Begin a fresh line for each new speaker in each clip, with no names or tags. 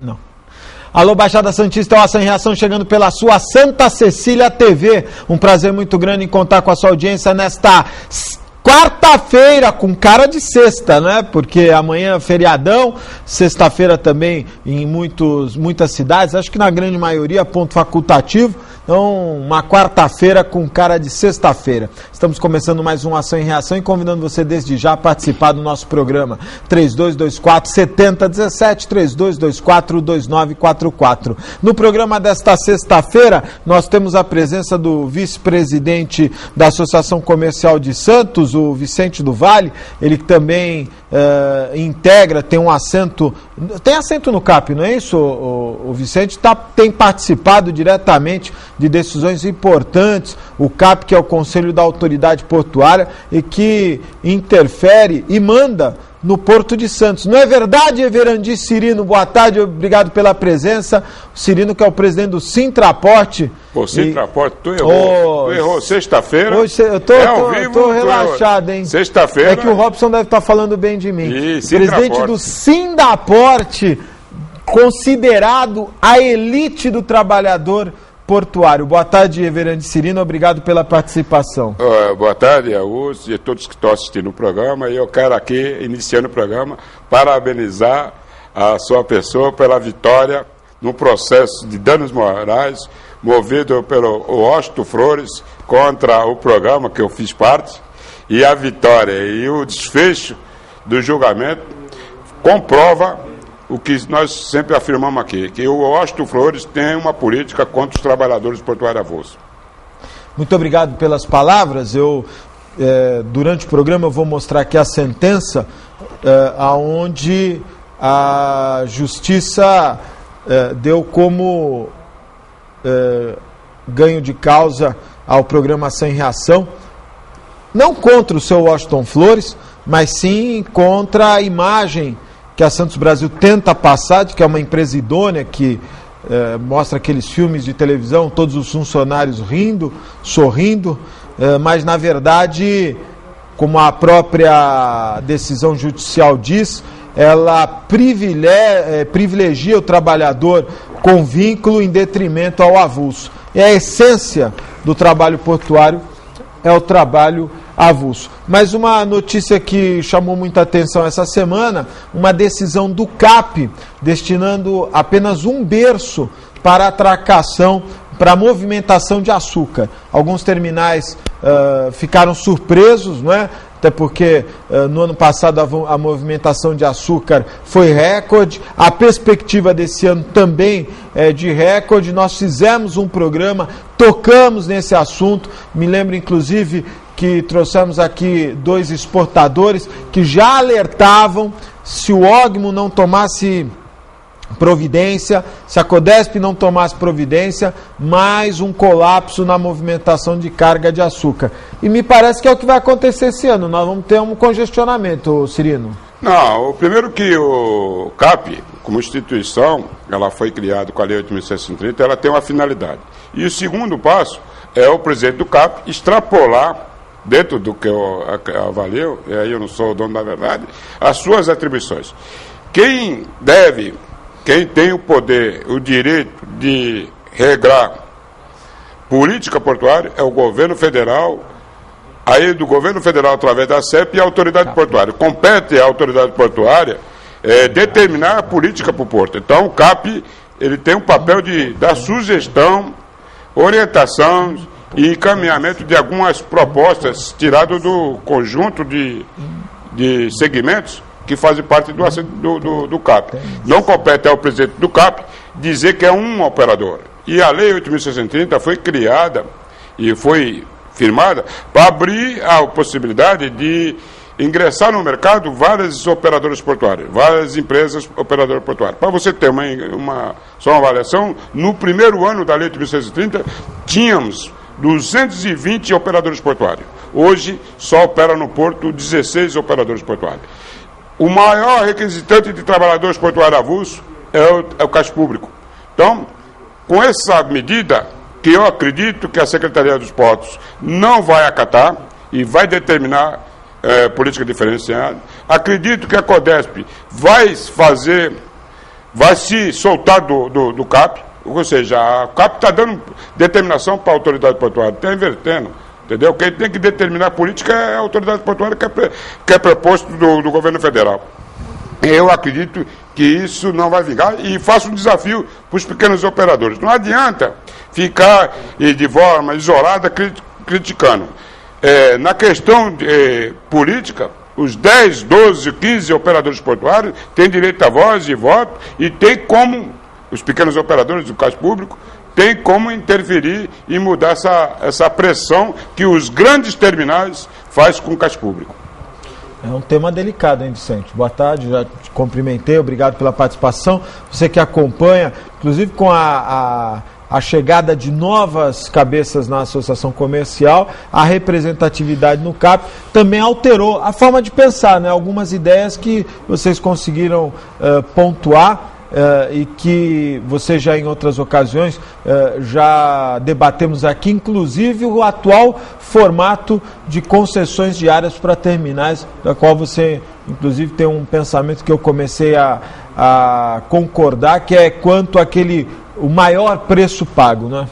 Não. Alô, Baixada Santista, é o Ação em Reação chegando pela sua Santa Cecília TV. Um prazer muito grande em contar com a sua audiência nesta quarta-feira, com cara de sexta, né? Porque amanhã é feriadão, sexta-feira também em muitas cidades, acho que na grande maioria, ponto facultativo. Então, uma quarta-feira com cara de sexta-feira. Estamos começando mais uma Ação em Reação e convidando você desde já a participar do nosso programa 3224-7017, 3224-2944. No programa desta sexta-feira, nós temos a presença do vice-presidente da Associação Comercial de Santos, o Vicente do Vale, ele que também integra, tem assento no CAP, não é isso? O Vicente tem participado diretamente de decisões importantes, o CAP, que é o Conselho da Autoridade Portuária, e que interfere e manda no Porto de Santos. Não é verdade, Everandi Cirino? Boa tarde, obrigado pela presença. O Cirino, que é o presidente do Sintraporte.
Pô, Sintraporte, tu errou sexta-feira.
Hoje eu tô relaxado, hein?
Sexta-feira.
É que o Robson deve estar falando bem de mim.
Presidente
do Sindaporte, considerado a elite do trabalhador portuário. Boa tarde, Everandi Cirino, obrigado pela participação.
Boa tarde, Augusto, e a todos que estão assistindo o programa. E eu quero aqui, iniciando o programa, parabenizar a sua pessoa pela vitória no processo de danos morais movido pelo Washington Flores contra o programa que eu fiz parte, e a vitória e o desfecho do julgamento comprova o que nós sempre afirmamos aqui, que o Washington Flores tem uma política contra os trabalhadores portuários avulsos.
Muito obrigado pelas palavras. Durante o programa eu vou mostrar aqui a sentença aonde a Justiça deu como ganho de causa ao programa Ação em Reação, não contra o seu Washington Flores, mas sim contra a imagem que a Santos Brasil tenta passar, de que é uma empresa idônea, que mostra aqueles filmes de televisão, todos os funcionários rindo, sorrindo, mas na verdade, como a própria decisão judicial diz, ela privilegia o trabalhador com vínculo em detrimento ao avulso. E a essência do trabalho portuário é o trabalho avulso. Mas uma notícia que chamou muita atenção essa semana, uma decisão do CAP, destinando apenas um berço para atracação, para movimentação de açúcar. Alguns terminais ficaram surpresos, não é? Até porque no ano passado a movimentação de açúcar foi recorde, a perspectiva desse ano também é de recorde. Nós fizemos um programa, tocamos nesse assunto, me lembro inclusive que trouxemos aqui 2 exportadores que já alertavam, se o Ogmo não tomasse providência, se a Codesp não tomasse providência, mais um colapso na movimentação de carga de açúcar. E me parece que é o que vai acontecer esse ano, nós vamos ter um congestionamento, Cirino.
Não, o primeiro que o CAP, como instituição, ela foi criada com a Lei 8.630, ela tem uma finalidade. E o segundo passo é o presidente do CAP extrapolar, dentro do que eu avalio, e aí eu não sou o dono da verdade, as suas atribuições. Quem tem o poder, o direito de regrar política portuária é o governo federal, aí do governo federal através da CEP e a autoridade portuária. Compete à autoridade portuária determinar a política para o porto. Então o CAP ele tem um papel de dar sugestão, orientação e encaminhamento de algumas propostas tiradas do conjunto de segmentos que fazem parte do CAP. Não compete ao presidente do CAP dizer que é um operador. E a Lei 8.630 foi criada e foi firmada para abrir a possibilidade de ingressar no mercado várias operadoras portuárias, várias empresas operadoras portuárias. Para você ter só uma avaliação, no primeiro ano da Lei 8.630, tínhamos 220 operadores portuários. Hoje, só opera no porto 16 operadores portuários. O maior requisitante de trabalhadores portuários avulsos é o Caixa Público. Então, com essa medida, que eu acredito que a Secretaria dos Portos não vai acatar e vai determinar política diferenciada, acredito que a Codesp vai vai se soltar do CAP, ou seja, a CAP está dando determinação para a autoridade portuária, está invertendo, entendeu? Quem tem que determinar a política é a autoridade portuária, que é proposto do governo federal. Eu acredito que isso não vai vingar e faço um desafio para os pequenos operadores. Não adianta ficar de forma isolada criticando. Na questão política, os 10, 12, 15 operadores portuários têm direito à voz e voto e tem como, os pequenos operadores do cais público, tem como interferir e mudar essa pressão que os grandes terminais fazem com o cais público.
É um tema delicado, hein, Vicente? Boa tarde, já te cumprimentei, obrigado pela participação. Você que acompanha, inclusive com a chegada de novas cabeças na associação comercial, a representatividade no CAP também alterou a forma de pensar, né? Algumas ideias que vocês conseguiram pontuar e que você já em outras ocasiões já debatemos aqui, inclusive o atual formato de concessões diárias para terminais, da qual você inclusive tem um pensamento que eu comecei a concordar, que é quanto o maior preço pago, né?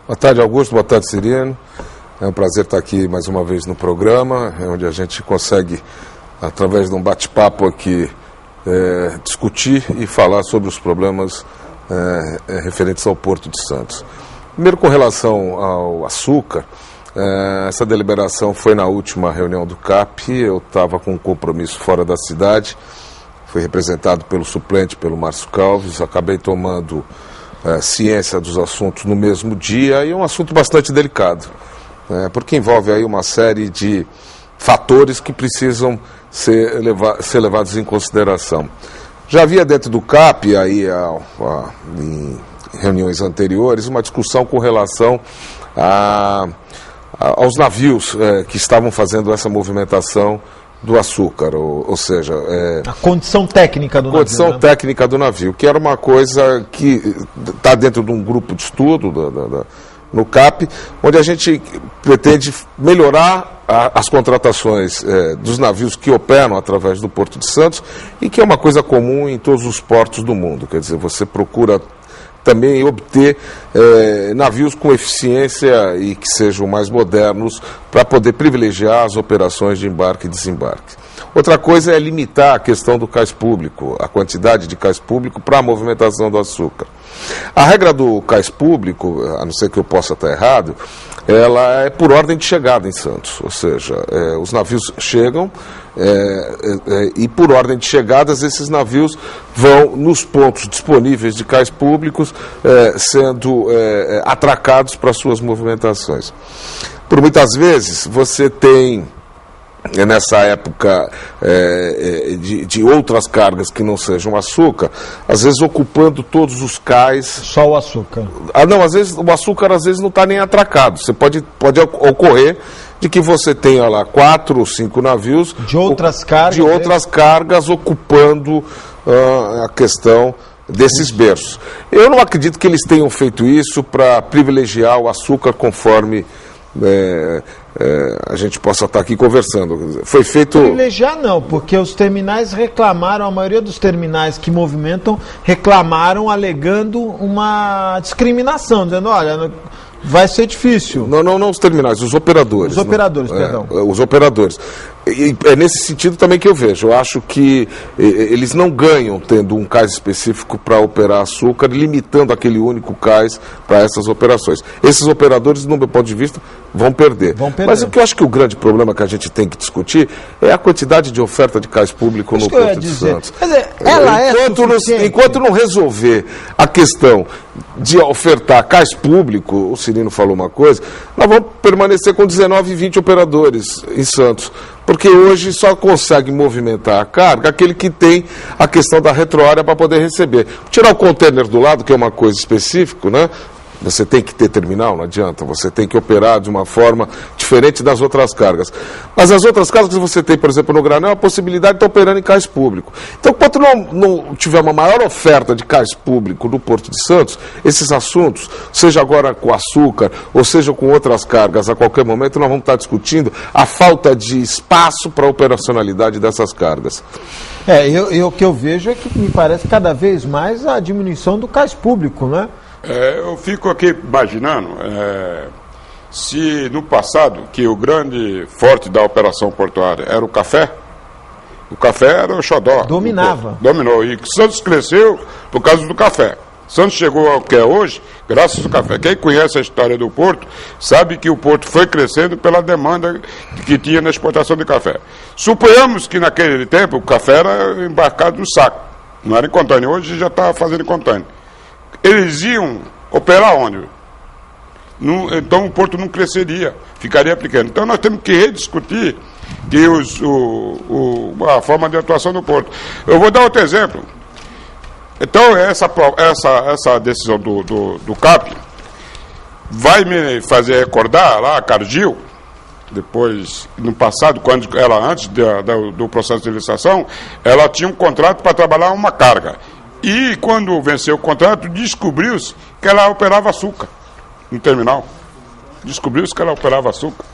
Boa tarde, Augusto, boa tarde, Cirino. É um prazer estar aqui mais uma vez no programa, onde a gente consegue, através de um bate-papo aqui, discutir e falar sobre os problemas referentes ao Porto de Santos. Primeiro, com relação ao açúcar, essa deliberação foi na última reunião do CAP, eu estava com um compromisso fora da cidade, fui representado pelo suplente, pelo Márcio Calves, acabei tomando ciência dos assuntos no mesmo dia, e é um assunto bastante delicado, porque envolve aí uma série de fatores que precisam ser levados em consideração. Já havia dentro do CAP, aí, em reuniões anteriores, uma discussão com relação aos navios que estavam fazendo essa movimentação do açúcar, ou seja...
a condição técnica do navio.
Condição técnica do navio, que era uma coisa que está dentro de um grupo de estudo no CAP, onde a gente pretende melhorar as contratações dos navios que operam através do Porto de Santos, e que é uma coisa comum em todos os portos do mundo. Quer dizer, você procura também obter navios com eficiência e que sejam mais modernos para poder privilegiar as operações de embarque e desembarque. Outra coisa é limitar a questão do cais público, a quantidade de cais público para a movimentação do açúcar. A regra do cais público, a não ser que eu possa estar errado, ela é por ordem de chegada em Santos, ou seja, os navios chegam e por ordem de chegadas esses navios vão nos pontos disponíveis de cais públicos sendo atracados para suas movimentações. Por muitas vezes você tem, nessa época de outras cargas que não sejam açúcar, às vezes ocupando todos os cais.
Só o açúcar?
Não, às vezes o açúcar não está nem atracado. Você pode ocorrer de que você tenha lá 4 ou 5 navios
de outras cargas
ocupando a questão desses berços. Eu não acredito que eles tenham feito isso para privilegiar o açúcar conforme a gente possa estar aqui conversando. Foi feito...
Privilegiar não, porque os terminais reclamaram, a maioria dos terminais que movimentam reclamaram alegando uma discriminação, dizendo, olha, vai ser difícil.
Não os terminais, os operadores.
Os operadores, perdão.
Os operadores. E é nesse sentido também que eu vejo. Eu acho que eles não ganham tendo um cais específico para operar açúcar, limitando aquele único cais para essas operações. Esses operadores, no meu ponto de vista, vão perder. Mas o que eu acho que o grande problema que a gente tem que discutir é a quantidade de oferta de cais público no Porto de Santos. Enquanto não resolver a questão de ofertar cais público, o Cirino falou uma coisa, nós vamos permanecer com 19 e 20 operadores em Santos. Porque hoje só consegue movimentar a carga aquele que tem a questão da retroárea para poder receber. Tirar o container do lado, que é uma coisa específica, né? Você tem que ter terminal, não adianta. Você tem que operar de uma forma diferente das outras cargas. Mas as outras cargas que você tem, por exemplo, no granel, a possibilidade de estar operando em cais público. Então, enquanto não tiver uma maior oferta de cais público no Porto de Santos, esses assuntos, seja agora com açúcar, ou seja com outras cargas, a qualquer momento nós vamos estar discutindo a falta de espaço para a operacionalidade dessas cargas.
O que eu vejo é que me parece cada vez mais a diminuição do cais público, né?
Eu fico aqui imaginando, se no passado, que o grande forte da operação portuária era o café era o xodó.
Dominava.
Dominou. E Santos cresceu por causa do café. Santos chegou ao que é hoje, graças ao café. Quem conhece a história do Porto, sabe que o Porto foi crescendo pela demanda que tinha na exportação de café. Suponhamos que naquele tempo o café era embarcado no saco, não era em contêiner. Hoje já está fazendo em contêiner. Eles iam operar onde? Então o Porto não cresceria, ficaria pequeno. Então nós temos que rediscutir a forma de atuação do Porto. Eu vou dar outro exemplo. Então essa decisão do CAP vai me fazer recordar lá a Cargill, depois, no passado, quando ela, antes do processo de licitação, ela tinha um contrato para trabalhar uma carga. E quando venceu o contrato, descobriu-se que ela operava açúcar no terminal. Descobriu-se que ela operava açúcar.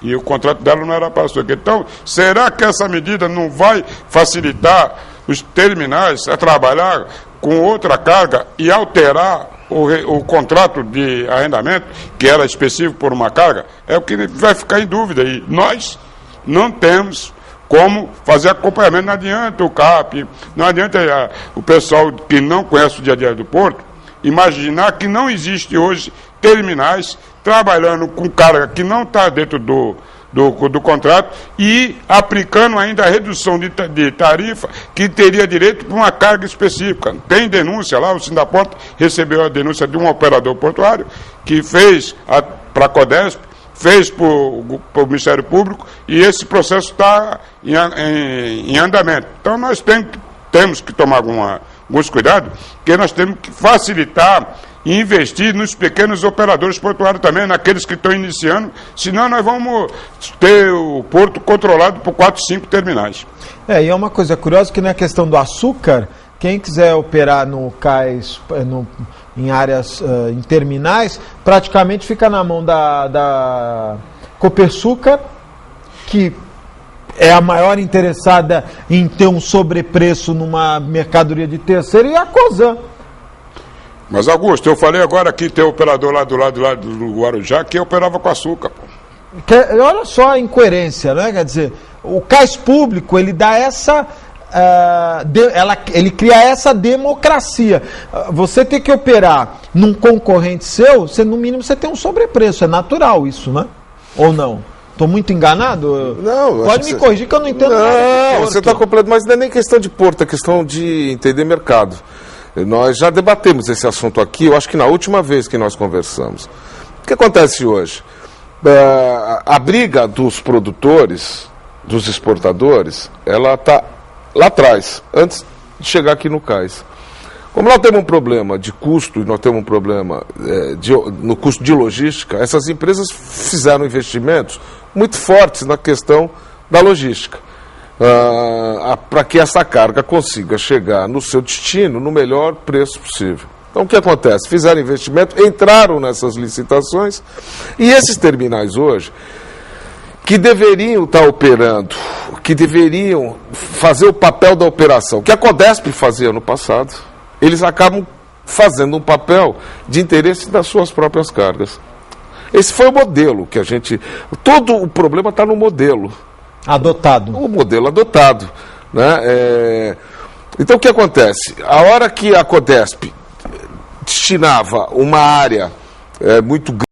E o contrato dela não era para açúcar. Então, será que essa medida não vai facilitar os terminais a trabalhar com outra carga e alterar o contrato de arrendamento, que era específico por uma carga? É o que vai ficar em dúvida. E nós não temos como fazer acompanhamento. Não adianta o CAP, não adianta o pessoal que não conhece o dia a dia do Porto imaginar que não existe hoje terminais trabalhando com carga que não está dentro do contrato e aplicando ainda a redução de tarifa que teria direito para uma carga específica. Tem denúncia lá, o Sindaporto recebeu a denúncia de um operador portuário que fez para a Codesp, fez para o Ministério Público, e esse processo está em andamento. Então nós temos que tomar alguns cuidados, porque nós temos que facilitar e investir nos pequenos operadores portuários também, naqueles que estão iniciando, senão nós vamos ter o porto controlado por 4, 5 terminais.
E é uma coisa curiosa que na questão do açúcar, quem quiser operar no cais, em áreas, em terminais, praticamente fica na mão da Copersucar, que é a maior interessada em ter um sobrepreço numa mercadoria de terceiro, e a Cosan.
Mas, Augusto, eu falei agora que tem operador lá do Guarujá que operava com açúcar, pô.
Olha só a incoerência, né? Quer dizer, o cais público, ele dá essa... ele cria essa democracia. Você tem que operar num concorrente seu, no mínimo você tem um sobrepreço. É natural isso, né? Ou não? Estou muito enganado?
Não.
Pode me corrigir que eu não entendo nada.
Não, você está completo, mas não é nem questão de Porto, é questão de entender mercado. Nós já debatemos esse assunto aqui, eu acho que na última vez que nós conversamos. O que acontece hoje? A briga dos produtores, dos exportadores, ela está lá atrás, antes de chegar aqui no cais. Como nós temos um problema de custo e nós temos um problema no custo de logística, essas empresas fizeram investimentos muito fortes na questão da logística, para que essa carga consiga chegar no seu destino no melhor preço possível. Então o que acontece? Fizeram investimento, entraram nessas licitações, e esses terminais hoje, que deveriam estar operando, que deveriam fazer o papel da operação, que a Codesp fazia no passado, eles acabam fazendo um papel de interesse das suas próprias cargas. Esse foi o modelo que a gente... Todo o problema está no modelo.
Adotado. O
modelo adotado. Né? Então o que acontece? A hora que a Codesp destinava uma área muito grande